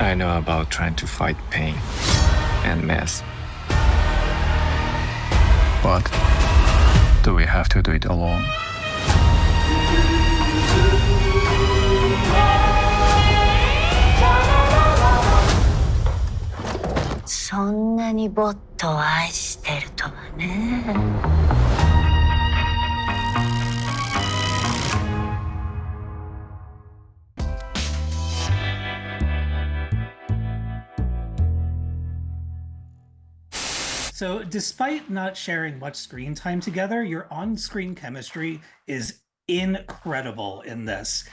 I know about trying to fight pain and mess. But do we have to do it alone? そんなにボットを愛してるとはね。So, despite not sharing much screen time together, your on-screen chemistry is incredible in this.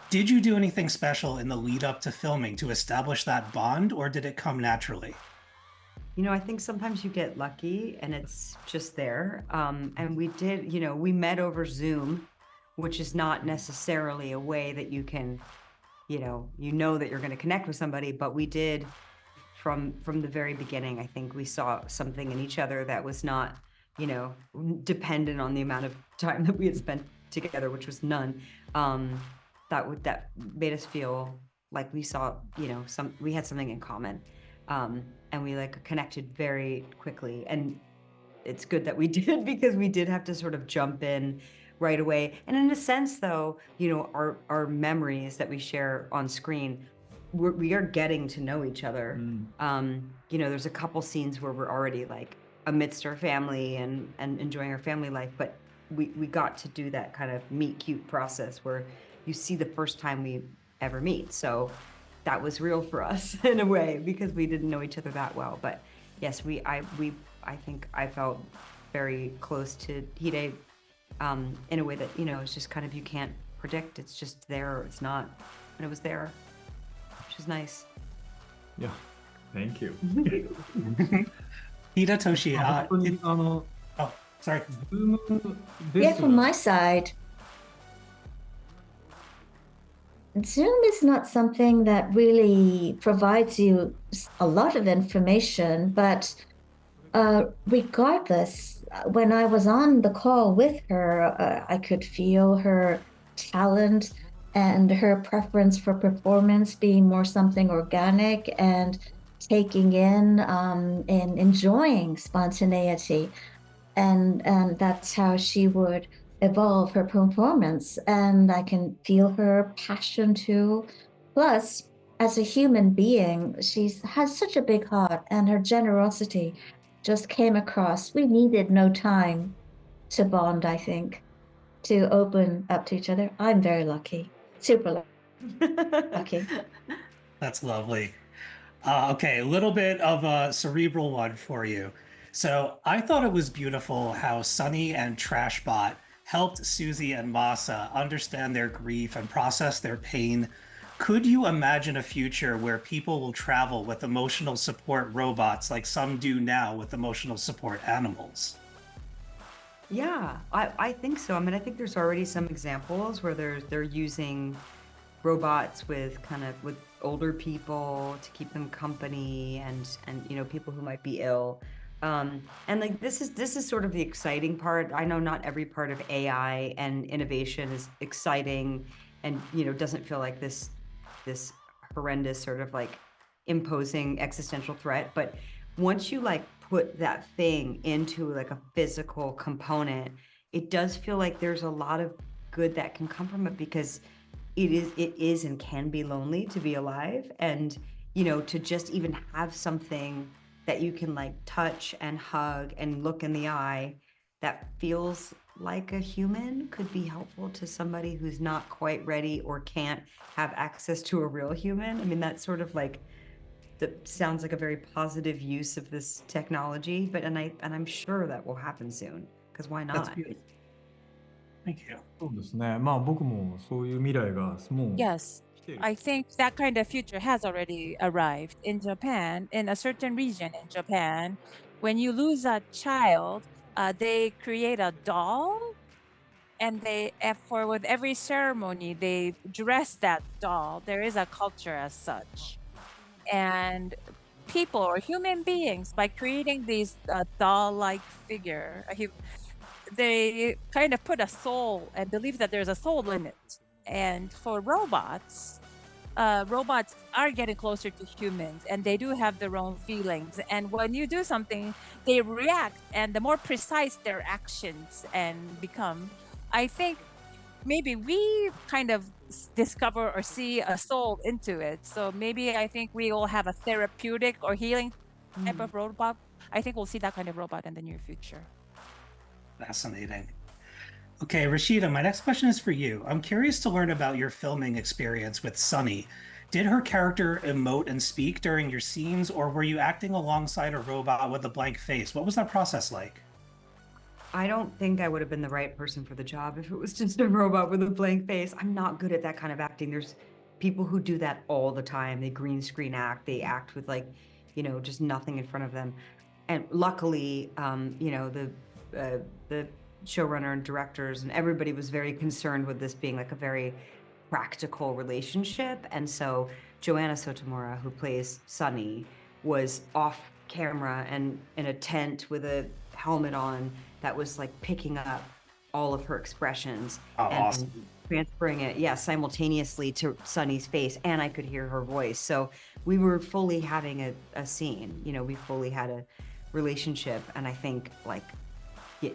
Did you do anything special in the lead up to filming to establish that bond, or did it come naturally? You know, I think sometimes you get lucky and it's just there. And we did, we met over Zoom, which is not necessarily a way that you can, that you're going to connect with somebody, but we did from the very beginning. I think we saw something in each other that was not, dependent on the amount of time that we had spent together, which was none. That made us feel like we saw, we had something in common. And we connected very quickly. And it's good that we did, because we did have to sort of jump in right away. And in a sense though, our memories that we share on screen, we are getting to know each other. There's a couple scenes where we're already amidst our family and enjoying our family life, but we got to do that kind of meet cute process where you see the first time we ever meet. So that was real for us in a way, because we didn't know each other that well. But yes, I think I felt very close to Hide in a way that, it's just kind of, you can't predict. It's just there or it's not. And it was there, which is nice. Yeah, thank you. Hidetoshi, sorry. Yeah, from my side, Zoom is not something that really provides you a lot of information, but regardless, when I was on the call with her, I could feel her talent and her preference for performance being more something organic and taking in and enjoying spontaneity. And that's how she would evolve her performance, and I can feel her passion too. Plus, as a human being, she has such a big heart, and her generosity just came across. We needed no time to bond, I think, to open up to each other. I'm very lucky, super lucky. That's lovely. Okay, a little bit of a cerebral one for you. So I thought it was beautiful how Sunny and Trashbot helped Susie and Masa understand their grief and process their pain. Could you imagine a future where people will travel with emotional support robots like some do now with emotional support animals? Yeah, I think so. I mean, I think there's already some examples where they're using robots with older people to keep them company, and people who might be ill. And this is sort of the exciting part. I know not every part of AI and innovation is exciting, and doesn't feel like this horrendous sort of imposing existential threat. But once you put that thing into a physical component, it does feel like there's a lot of good that can come from it, because it is and can be lonely to be alive, and to just even have something that you can touch and hug and look in the eye that feels like a human could be helpful to somebody who's not quite ready or can't have access to a real human. I mean, that's sort of that sounds like a very positive use of this technology, but I'm sure that will happen soon, because why That's not? beautiful. Thank you. そうですね。まあ僕もそういう未来がもう Yes, 来てる。 I think that kind of future has already arrived in Japan, in a certain region in Japan. When you lose a child, they create a doll, and with every ceremony, they dress that doll. There is a culture as such. And people or human beings, by creating these doll-like figure, they kind of put a soul and believe that there's a soul in it. And for robots, robots are getting closer to humans, and they do have their own feelings. And when you do something, they react, and the more precise their actions and become, I think maybe we kind of discover or see a soul into it. So maybe I think we will have a therapeutic or healing type of robot. I think we'll see that kind of robot in the near future. Fascinating. Okay, Rashida, my next question is for you. I'm curious to learn about your filming experience with Sunny. Did her character emote and speak during your scenes, or were you acting alongside a robot with a blank face? What was that process like? I don't think I would have been the right person for the job if it was just a robot with a blank face. I'm not good at that kind of acting. There's people who do that all the time. They green screen act. They act with like, just nothing in front of them. And luckily, the showrunner and directors and everybody was very concerned with this being like a very practical relationship. And so Joanna Sotomura, who plays Sunny, was off camera and in a tent with a helmet on that was like picking up all of her expressions and Awesome. transferring it, simultaneously to Sunny's face, and I could hear her voice. So we were fully having a scene, we fully had a relationship, and I think like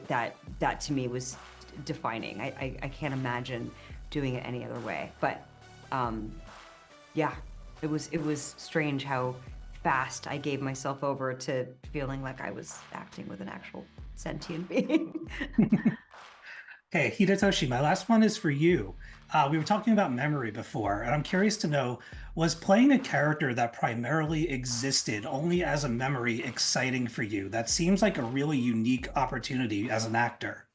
that to me was defining. I can't imagine doing it any other way. But it was strange how fast I gave myself over to feeling like I was acting with an actual sentient being. Okay, Hidetoshi, my last one is for you. We were talking about memory before, and I'm curious to know, was playing a character that primarily existed only as a memory exciting for you? That seems like a really unique opportunity as an actor.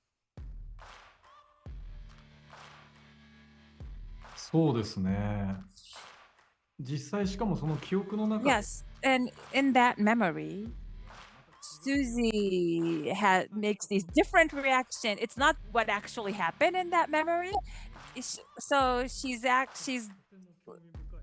そうですね。実際しかもその記憶の中 Yes, and in that memory, Susie makes these different reactions. It's not what actually happened in that memory. So she's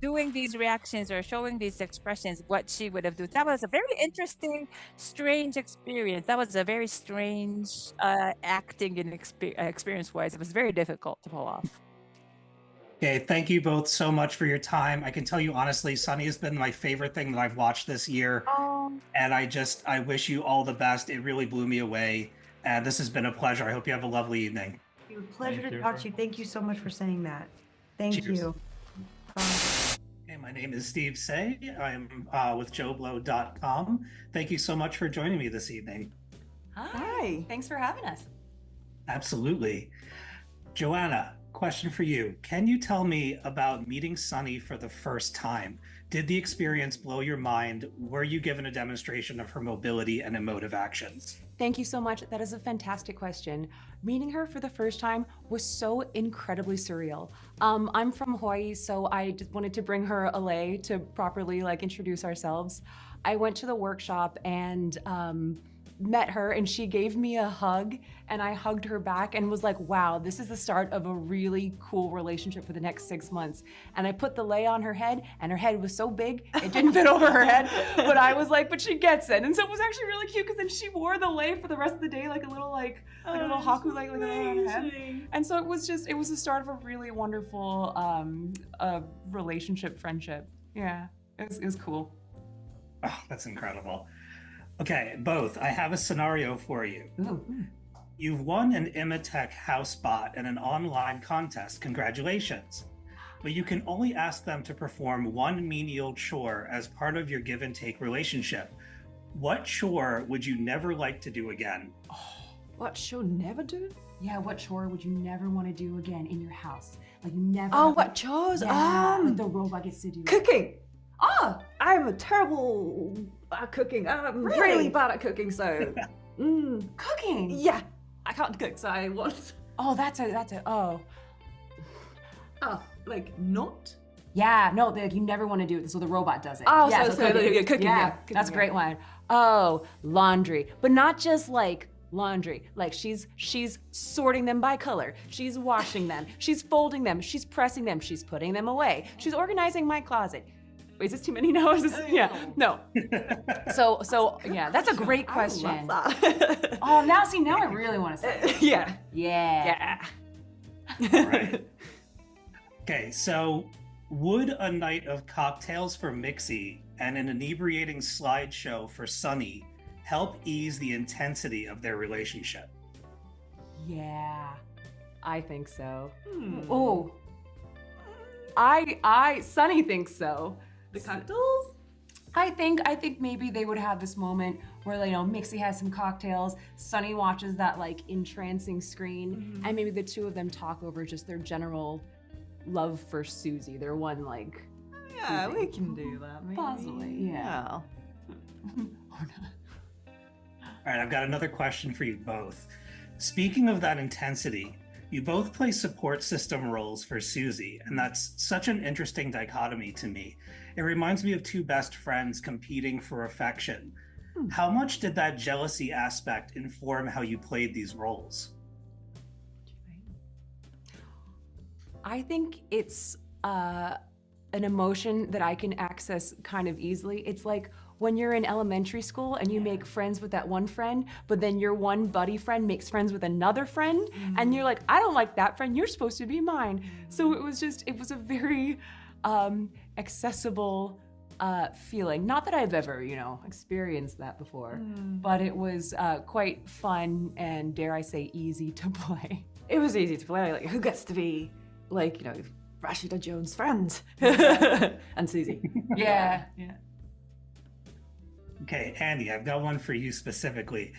doing these reactions or showing these expressions, what she would have done. That was a very interesting, strange experience. That was a very strange acting and experience-wise. It was very difficult to pull off. Okay, thank you both so much for your time. I can tell you honestly, Sunny has been my favorite thing that I've watched this year. And I wish you all the best. It really blew me away. And this has been a pleasure. I hope you have a lovely evening. It was a pleasure Thank to you. talk to you. Thank you so much for saying that. Thank Cheers. you. Bye. Okay, my name is Steve Seigh. I'm with JoBlo.com. Thank you so much for joining me this evening. Hi. Thanks for having us. Absolutely. Joanna, question for you. Can you tell me about meeting Sunny for the first time? Did the experience blow your mind? Were you given a demonstration of her mobility and emotive actions? Thank you so much. That is a fantastic question. Meeting her for the first time was so incredibly surreal. I'm from Hawaii, so I just wanted to bring her a lei to properly introduce ourselves. I went to the workshop and met her, and she gave me a hug, and I hugged her back and was like, wow, this is the start of a really cool relationship for the next 6 months. And I put the lei on her head, and her head was so big it didn't fit over her head, but I was like, but she gets it. And so it was actually really cute, because then she wore the lei for the rest of the day, like a little haku like on her head. And so it was the start of a really wonderful relationship, friendship. Yeah, it was cool. Oh, that's incredible. Okay, both. I have a scenario for you. Ooh. You've won an Imatech house bot in an online contest. Congratulations. But you can only ask them to perform one menial chore as part of your give and take relationship. What chore would you never like to do again? What chore never do? Yeah, what chore would you never want to do again in your house? Like you never. Oh, what chores? Yeah, the robot gets to do it. Cooking. Oh, I'm a terrible at cooking. I'm really bad at cooking, so. Cooking. Yeah, I can't cook, so I want. Oh, that's a. Oh. Oh, like not? Yeah, no, you never want to do it, so the robot does it. Oh, yeah, so cooking. Cooking, yeah. That's a Cooking, great one. Oh, laundry, but not just laundry. Like she's sorting them by color. She's washing them. She's folding them. She's pressing them. She's putting them away. She's organizing my closet. Wait, is this too many now? Yeah, no. So yeah, that's a great question. I love that. Oh, now I really want to say it. Yeah. Yeah. All right. Okay, so Would a night of cocktails for Mixie and an inebriating slideshow for Sunny help ease the intensity of their relationship? Yeah, I think so. Oh, I Sunny thinks so. The cocktails? I think maybe they would have this moment where, you know, Mixie has some cocktails, Sunny watches that like entrancing screen, and maybe the two of them talk over just their general love for Susie. Their one like. Yeah, we can do that. Maybe. Possibly, yeah. All right, I've got another question for you both. Speaking of that intensity, you both play support system roles for Susie, and that's such an interesting dichotomy to me. It reminds me of two best friends competing for affection. How much did that jealousy aspect inform how you played these roles? I think it's an emotion that I can access kind of easily. It's like when you're in elementary school and you make friends with that one friend, but then your one buddy friend makes friends with another friend, and you're like, I don't like that friend, you're supposed to be mine. So it was a very accessible feeling. Not that I've ever, you know, experienced that before, but it was quite fun and, dare I say, easy to play. It was easy to play. Like, who gets to be, like, you know, Rashida Jones' friend? And Susie. Yeah. Okay, Andy, I've got one for you specifically.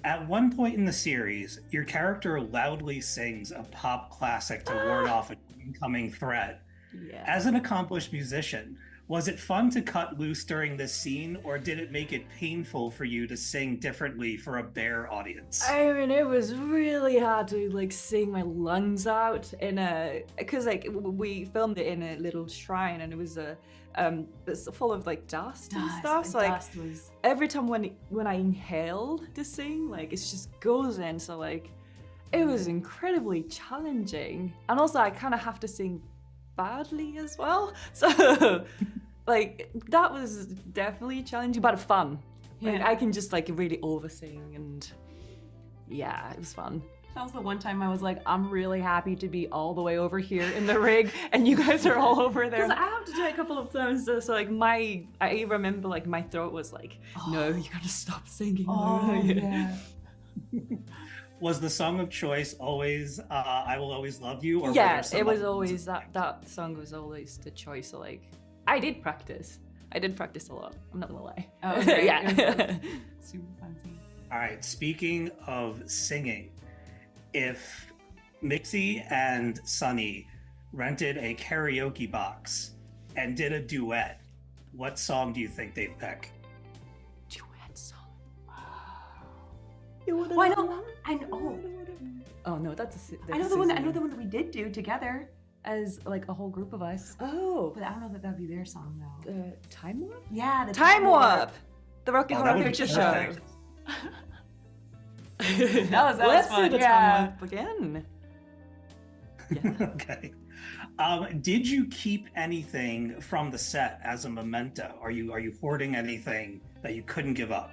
At one point in the series, your character loudly sings a pop classic to ward off an incoming threat. Yeah. As an accomplished musician, was it fun to cut loose during this scene, or did it make it painful for you to sing differently for a bare audience? I mean, it was really hard to like sing my lungs out because like we filmed it in a little shrine, and it was it's full of like dust and stuff. So like every time when I inhaled to sing, like it just goes in. So like it was incredibly challenging, and also I kind of have to sing badly as well. So like that was definitely challenging, but fun. Like, I can just like really oversing, and yeah, it was fun. That was the one time I was like, I'm really happy to be all the way over here in the rig, and you guys are all over there. Because I have to do it a couple of times, so like I remember like my throat was like, no, you gotta stop singing. Oh, yeah. Was the song of choice always I Will Always Love You? Or Yeah, it was always that song was always the choice. So like I did practice a lot, I'm not gonna lie. Oh, okay. Yeah. Super fancy. All right, speaking of singing, if Mixie and Sunny rented a karaoke box and did a duet, what song do you think they'd pick? Duet song. Why not? Oh no, that's I know the one that we did do together. as like a whole group of us. Oh. But I don't know that that'd be their song though. Time Warp? Yeah, the Time Warp! The Rocky Oh, that Horror would be Picture Show. perfect. That was Let's fun. do the Yeah. Time Warp again. Yeah. Okay. Did you keep anything from the set as a memento? Are you hoarding anything that you couldn't give up?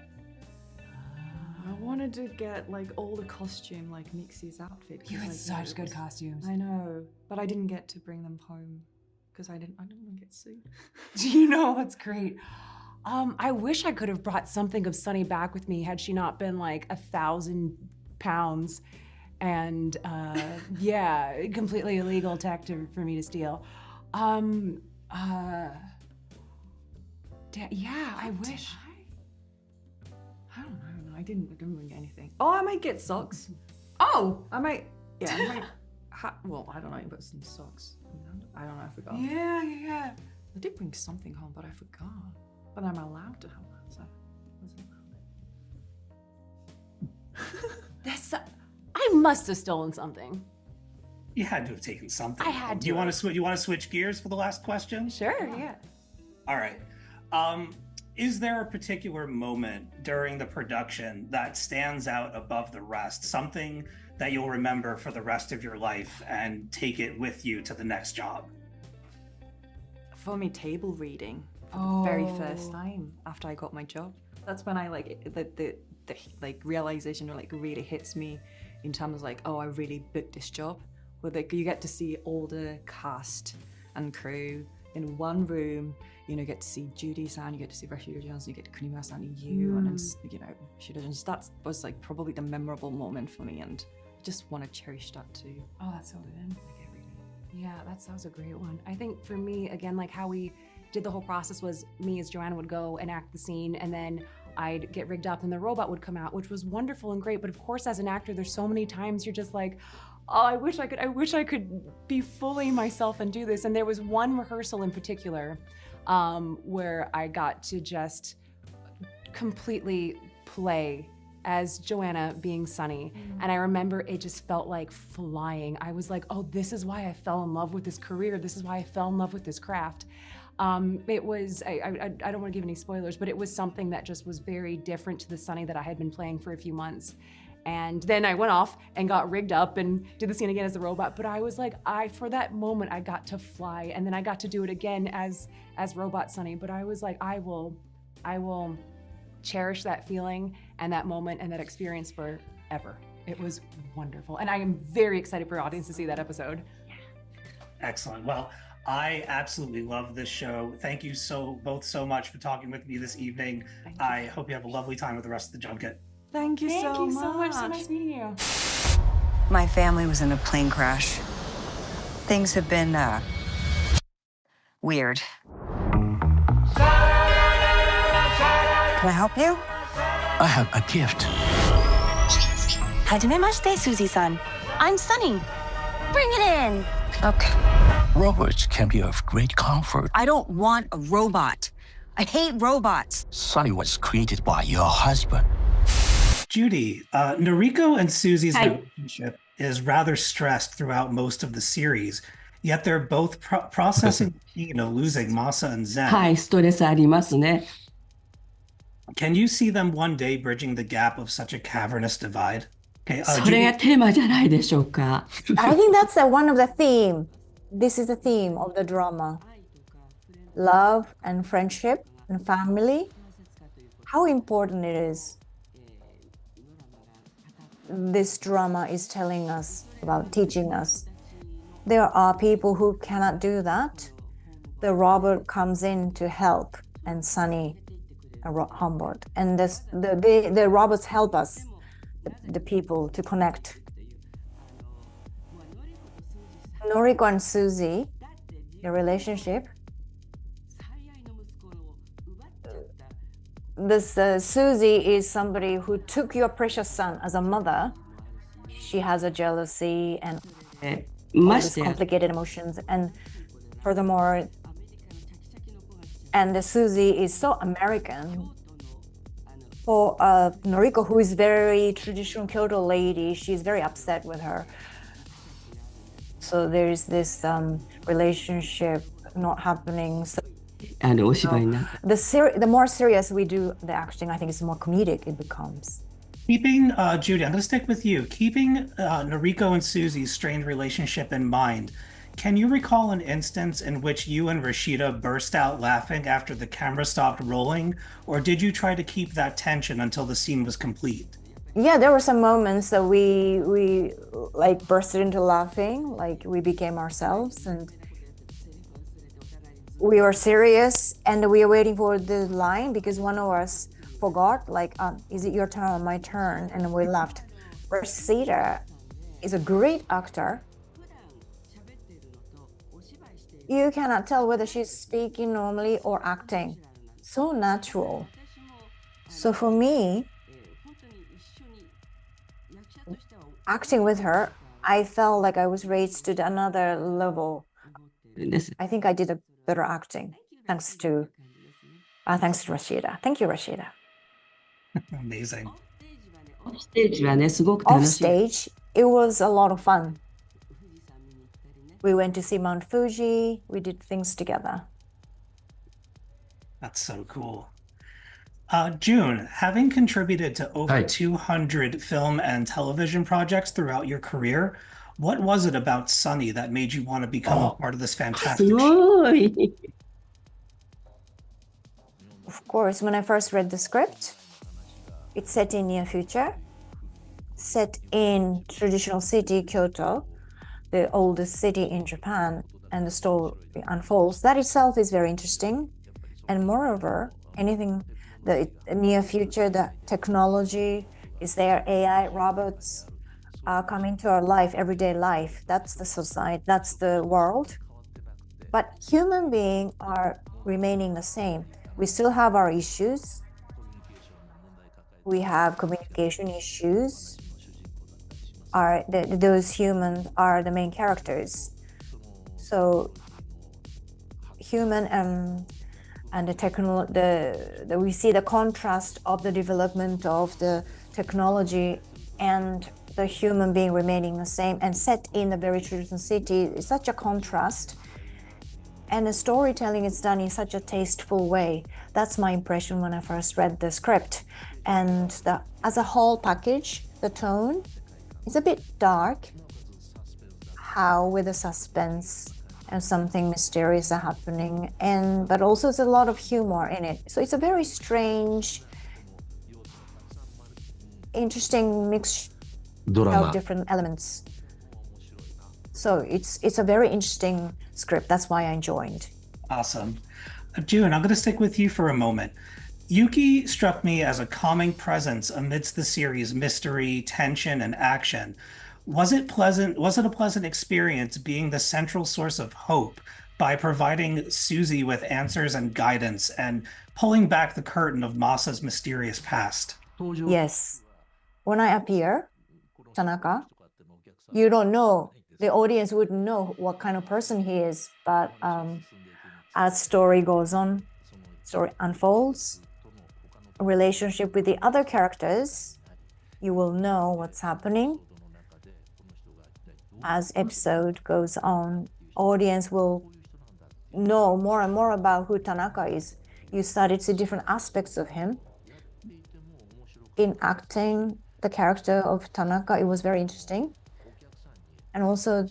I wanted to get like all the costume, like Mixie's outfit. 'cause, You had like, such it good was- costumes. I know, but I didn't get to bring them home because I didn't want to get sued. You know, that's great. I wish I could have brought something of Sunny back with me had she not been like 1,000 pounds and yeah, completely illegal tech for me to steal. Yeah, I wish. I don't know. I didn't bring anything. Oh, I might get socks. Oh, I might. Yeah, I might. Well, I don't know, but some socks. I don't know. I forgot. yeah. I did bring something home, but I forgot. But I'm allowed to have that, so I wasn't allowed. That's. I must have stolen something. You had to have taken something. I had Do you to want have. to switch? You want to switch gears for the last question? Sure, yeah. All right. Is there a particular moment during the production that stands out above the rest? Something that you'll remember for the rest of your life and take it with you to the next job? For me, table reading for the very first time after I got my job. That's when I like the like realization or like really hits me in terms of like, oh, I really booked this job. Where like you get to see all the cast and crew in one room. You know, get to see Judy-san, you get to see Rashida Jones, you get to Kunimura-san and you, and it's, you know, Rashida Jones. That was like probably the memorable moment for me, and I just want to cherish that too. Oh, that's so good. Yeah, that was a great one. I think for me, again, like how we did the whole process was me as Joanna would go and act the scene, and then I'd get rigged up and the robot would come out, which was wonderful and great. But of course, as an actor, there's so many times you're just like, oh, I wish I could be fully myself and do this. And there was one rehearsal in particular where I got to just completely play as Joanna being Sunny. And I remember it just felt like flying. I was like, oh, this is why I fell in love with this career. This is why I fell in love with this craft. It was, I don't want to give any spoilers, but it was something that just was very different to the Sunny that I had been playing for a few months. And then I went off and got rigged up and did the scene again as the robot. But I was like, for that moment, I got to fly. And then I got to do it again as Robot Sunny. But I was like, I will cherish that feeling and that moment and that experience forever. It was wonderful. And I am very excited for our audience to see that episode. Excellent. Well, I absolutely love this show. Thank you both so much for talking with me this evening. I hope you have a lovely time with the rest of the junket. Thank you so much. So nice meeting you. My family was in a plane crash. Things have been, weird. Can I help you? I have a gift. Hajimemashite, Susie-san. I'm Sunny. Bring it in. Okay. Robots can be of great comfort. I don't want a robot. I hate robots. Sunny was created by your husband. Judy, Noriko and Susie's relationship is rather stressed throughout most of the series, yet they're both processing the pain of losing Masa and Zen. はい、ストレスありますね。Can you see them one day bridging the gap of such a cavernous divide? Okay, それがテーマじゃないでしょうか。I think that's one of the theme. This is the theme of the drama. Love and friendship and family. How important it is. This drama is telling us about, teaching us. There are people who cannot do that. The robot comes in to help, and Sunny humbled. And the robots help us, the people, to connect. Noriko and Susie, the relationship. This Susie is somebody who took your precious son as a mother. She has a jealousy and all these complicated emotions. And furthermore, and the Susie is so American. For Noriko, who is very traditional Kyoto lady, she's very upset with her. So there's this relationship not happening. So, the more serious we do the acting, I think it's more comedic it becomes. Keeping, Judy, I'm going to stick with you. Keeping Noriko and Susie's strained relationship in mind, can you recall an instance in which you and Rashida burst out laughing after the camera stopped rolling? Or did you try to keep that tension until the scene was complete? Yeah, there were some moments that we like bursted into laughing, like we became ourselves, and we were serious, and we were waiting for the line because one of us forgot, like, is it your turn or my turn? And we laughed. Rashida is a great actor. You cannot tell whether she's speaking normally or acting. So natural. So for me, acting with her, I felt like I was raised to another level. I think I did a better acting thanks to Rashida. Thank you, Rashida. Amazing. Off stage, it was a lot of fun. We went to see Mount Fuji. We did things together. That's so cool. June, having contributed to over 200 film and television projects throughout your career, what was it about Sunny that made you want to become a part of this fantastic show? Of course, when I first read the script, it's set in near future, set in traditional city, Kyoto, the oldest city in Japan. and the story unfolds, that itself is very interesting. And moreover, anything, the near future, the technology is there, AI, robots come into our life, everyday life. That's the society, that's the world. But human beings are remaining the same. We still have our issues. We have communication issues. Those humans are the main characters. So human and we see the contrast of the development of the technology and the human being remaining the same and set in a very traditional city. It's such a contrast. And the storytelling is done in such a tasteful way. That's my impression when I first read the script. And as a whole package, the tone is a bit dark, how with the suspense and something mysterious are happening, but also there's a lot of humor in it. So it's a very strange, interesting mix of different elements. So it's a very interesting script. That's why I enjoyed. Awesome. June, I'm going to stick with you for a moment. Yuki struck me as a calming presence amidst the series' mystery, tension, and action. Was it a pleasant experience being the central source of hope by providing Susie with answers and guidance and pulling back the curtain of Masa's mysterious past? Yes. When I appear, Tanaka, you don't know, the audience wouldn't know what kind of person he is, but as story goes on, story unfolds, a relationship with the other characters, you will know what's happening. As episode goes on, audience will know more and more about who Tanaka is. You started to see different aspects of him. In acting the character of Tanaka, it was very interesting. And also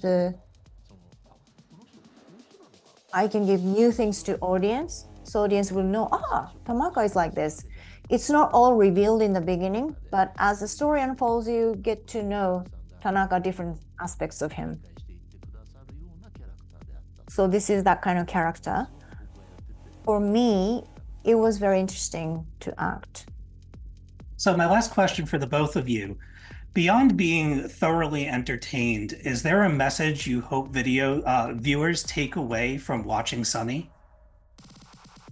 I can give new things to audience, so audience will know, Tanaka is like this. It's not all revealed in the beginning, but as the story unfolds, you get to know Tanaka, different aspects of him. So this is that kind of character. For me, it was very interesting to act. So my last question for the both of you, beyond being thoroughly entertained, is there a message you hope viewers take away from watching Sunny?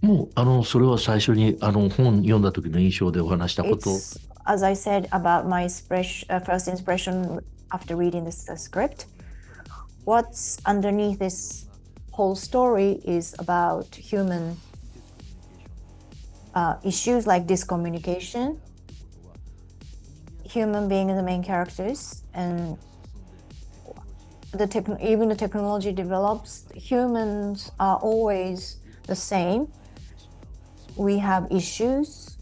もうそれは最初に本読んだ時の印象でお話したこと。As I said about my first impression after reading this script, what's underneath this whole story is about human issues like discommunication, human being the main characters, and even the technology develops. Humans are always the same. We have issues,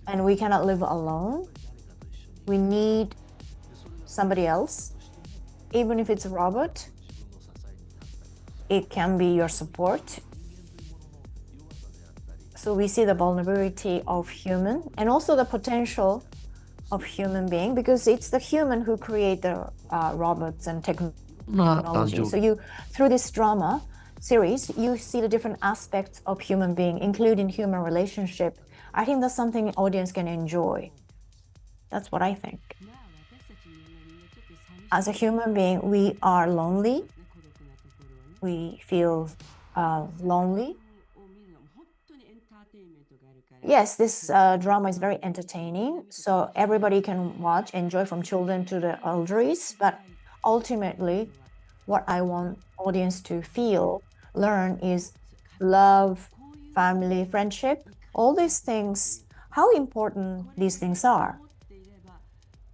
and we cannot live alone. We need somebody else, even if it's a robot. It can be your support. So we see the vulnerability of human and also the potential of human being, because it's the human who create the robots and technology. So through this drama series, you see the different aspects of human being, including human relationship. I think that's something audience can enjoy. That's what I think. As a human being, we are lonely. We feel lonely. Yes, this drama is very entertaining, so everybody can watch, enjoy, from children to the elders. But ultimately, what I want audience to feel, learn is love, family, friendship, all these things, how important these things are.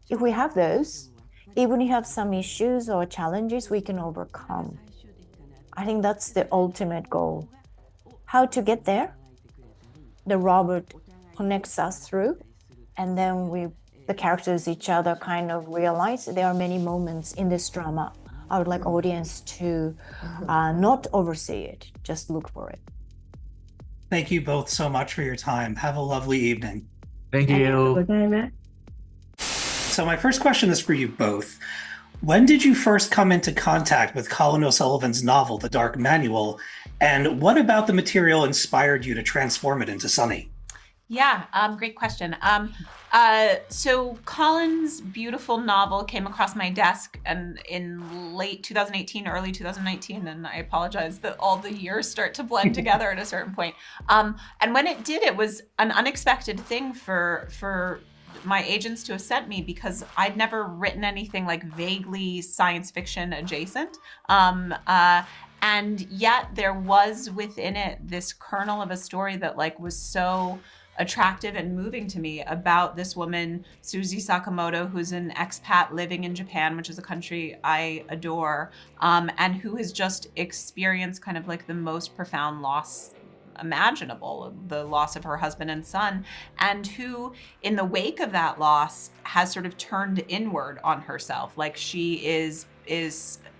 If we have those, even if you have some issues or challenges, we can overcome. I think that's the ultimate goal. How to get there? The robot connects us through, and then the characters, each other kind of realize there are many moments in this drama. I would like audience to not oversee it, just look for it. Thank you both so much for your time. Have a lovely evening. Thank you. So my first question is for you both. When did you first come into contact with Colin O'Sullivan's novel, The Dark Manual? And what about the material inspired you to transform it into Sunny? Yeah, great question. So Colin's beautiful novel came across my desk and in late 2018, early 2019, and I apologize that all the years start to blend together at a certain point. And when it did, it was an unexpected thing for my agents to have sent me because I'd never written anything like vaguely science fiction adjacent. And yet there was within it this kernel of a story that like was so attractive and moving to me about this woman, Suzy Sakamoto, who's an expat living in Japan, which is a country I adore, and who has just experienced kind of like the most profound loss imaginable, the loss of her husband and son, and who in the wake of that loss has sort of turned inward on herself. Like she is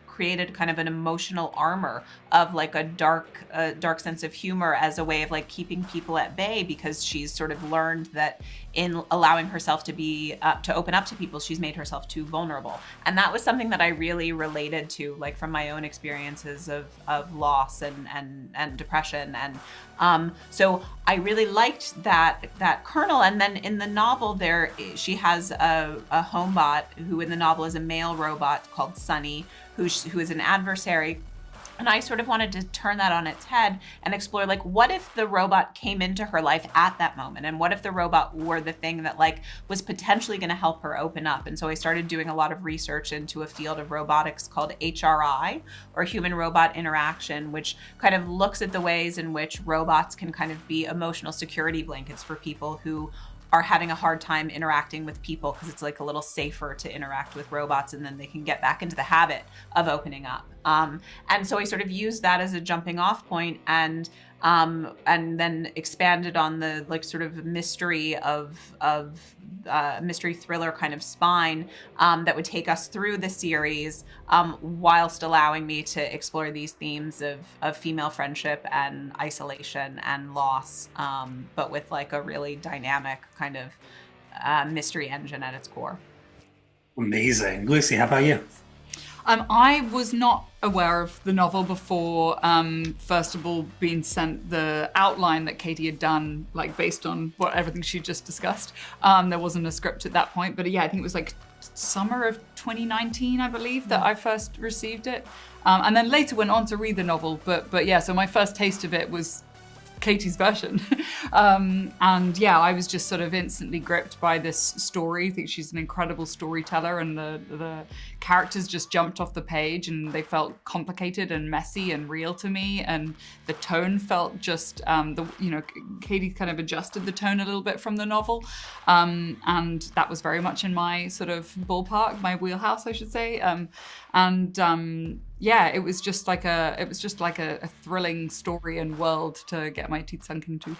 created kind of an emotional armor of like a dark sense of humor as a way of like keeping people at bay, because she's sort of learned that in allowing herself to be to open up to people, she's made herself too vulnerable. And that was something that I really related to, like from my own experiences of loss and depression. And so I really liked that kernel. And then in the novel she has a homebot who in the novel is a male robot called Sunny, who is an adversary. And I sort of wanted to turn that on its head and explore, like, what if the robot came into her life at that moment? And what if the robot were the thing that, like, was potentially going to help her open up? And so I started doing a lot of research into a field of robotics called HRI, or human-robot interaction, which kind of looks at the ways in which robots can kind of be emotional security blankets for people who are having a hard time interacting with people, because it's like a little safer to interact with robots and then they can get back into the habit of opening up. And so I sort of used that as a jumping off point and then expanded on the like sort of mystery of mystery thriller kind of spine that would take us through the series whilst allowing me to explore these themes of female friendship and isolation and loss, but with like a really dynamic kind of mystery engine at its core. Amazing. Lucy, how about you? I was not aware of the novel before, first of all, being sent the outline that Katie had done, like based on everything she just discussed. There wasn't a script at that point, but yeah, I think it was like summer of 2019, I believe, that I first received it. And then later went on to read the novel, but yeah, so my first taste of it was Katie's version. And yeah, I was just sort of instantly gripped by this story. I think she's an incredible storyteller, and the characters just jumped off the page and they felt complicated and messy and real to me. And the tone felt just, Katie kind of adjusted the tone a little bit from the novel. And that was very much in my sort of ballpark, my wheelhouse, I should say. Yeah, it was just like a thrilling story and world to get my teeth sunk into.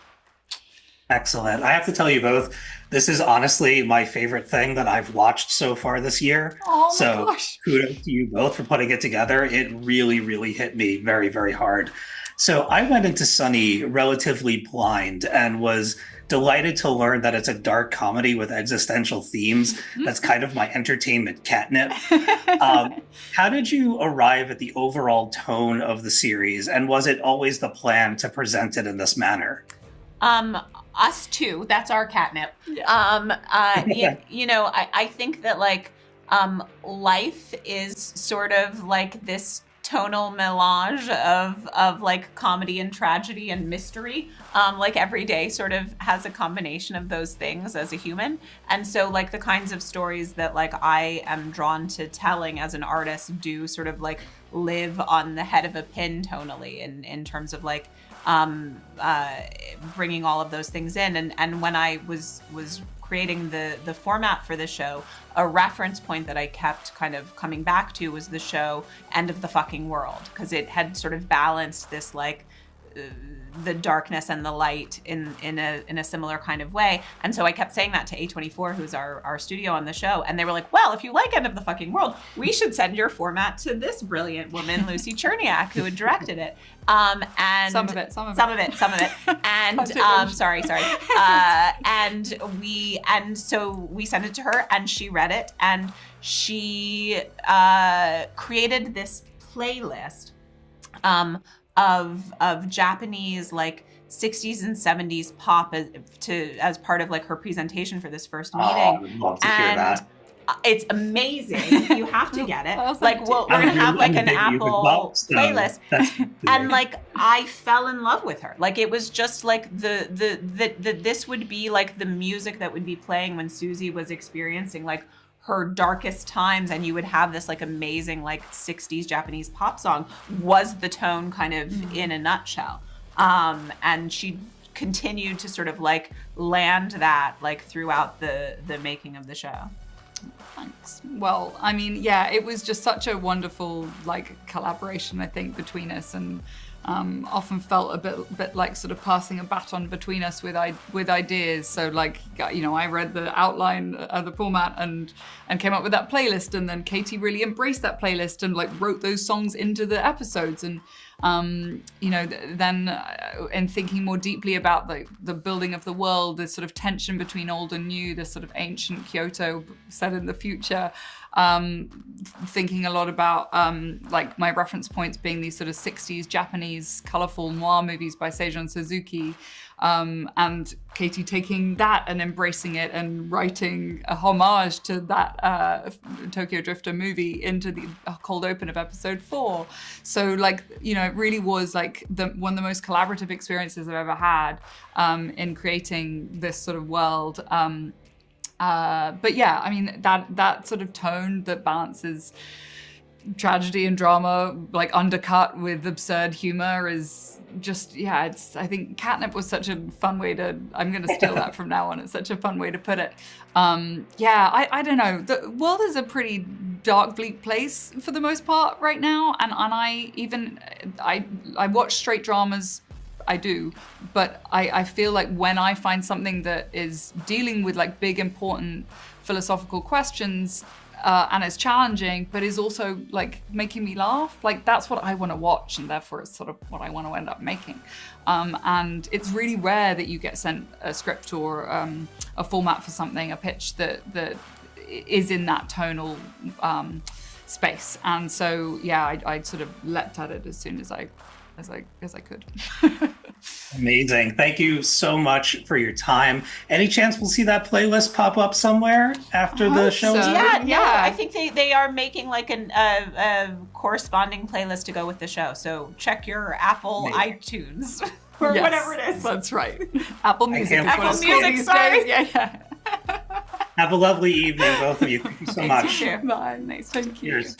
Excellent. I have to tell you both, this is honestly my favorite thing that I've watched so far this year. Oh my so gosh. Kudos to you both for putting it together. It really, really hit me very, very hard. So I went into Sunny relatively blind and was delighted to learn that it's a dark comedy with existential themes. That's kind of my entertainment catnip. How did you arrive at the overall tone of the series? And was it always the plan to present it in this manner? Us too. That's our catnip. Yeah. I think that like life is sort of like this tonal melange of like comedy and tragedy and mystery. Like every day sort of has a combination of those things as a human. And so like the kinds of stories that like I am drawn to telling as an artist do sort of like live on the head of a pin tonally in terms of like bringing all of those things in. And when I was creating the format for the show, a reference point that I kept kind of coming back to was the show End of the Fucking World, because it had sort of balanced this like the darkness and the light in a similar kind of way. And so I kept saying that to A24, who's our studio on the show, and they were like, well, if you like End of the Fucking World, we should send your format to this brilliant woman, Lucy Tcherniak, who had directed it. And some of it. And sorry. And so we sent it to her, and she read it, and she created this playlist of Japanese like 60s and 70s pop as part of like her presentation for this first meeting. I would love to hear that. It's amazing. You have to get it. Like, we're gonna have like an Apple playlist, and like I fell in love with her. Like, it was just like the this would be like the music that would be playing when Susie was experiencing like her darkest times, and you would have this like amazing like 60s Japanese pop song was the tone kind of in a nutshell. And she continued to sort of like land that like throughout the making of the show. Thanks. Well, I mean, yeah, it was just such a wonderful like collaboration, I think, between us, and often felt a bit like sort of passing a baton between us with ideas. So like, you know, I read the outline of the format and came up with that playlist, and then Katie really embraced that playlist and like wrote those songs into the episodes. And you know, then in thinking more deeply about the building of the world, the sort of tension between old and new, the sort of ancient Kyoto set in the future, thinking a lot about like my reference points being these sort of 60s Japanese colorful noir movies by Seijun Suzuki, and Katie taking that and embracing it and writing a homage to that Tokyo Drifter movie into the cold open of episode 4. So like, you know, it really was like one of the most collaborative experiences I've ever had in creating this sort of world. But yeah, I mean, that sort of tone that balances tragedy and drama, like undercut with absurd humor, is just, yeah, I think catnip was such a fun way to, I'm going to steal that from now on. It's such a fun way to put it. Yeah, I don't know. The world is a pretty dark, bleak place for the most part right now. And I watch straight dramas, I do, but I feel like when I find something that is dealing with like big, important philosophical questions, and it's challenging, but is also like making me laugh, like that's what I want to watch, and therefore it's sort of what I want to end up making. And it's really rare that you get sent a script or a format for something, a pitch that is in that tonal space. And so yeah, I sort of leapt at it as soon as I could. Amazing. Thank you so much for your time. Any chance we'll see that playlist pop up somewhere after the show is over? Yeah. I think they are making like a corresponding playlist to go with the show. So check your Apple iTunes or whatever it is. That's right. Apple Music. Apple Music, sorry. Yeah. Have a lovely evening, both of you. Thank you so much. You too. Bye. Nice. Thank you. Cheers.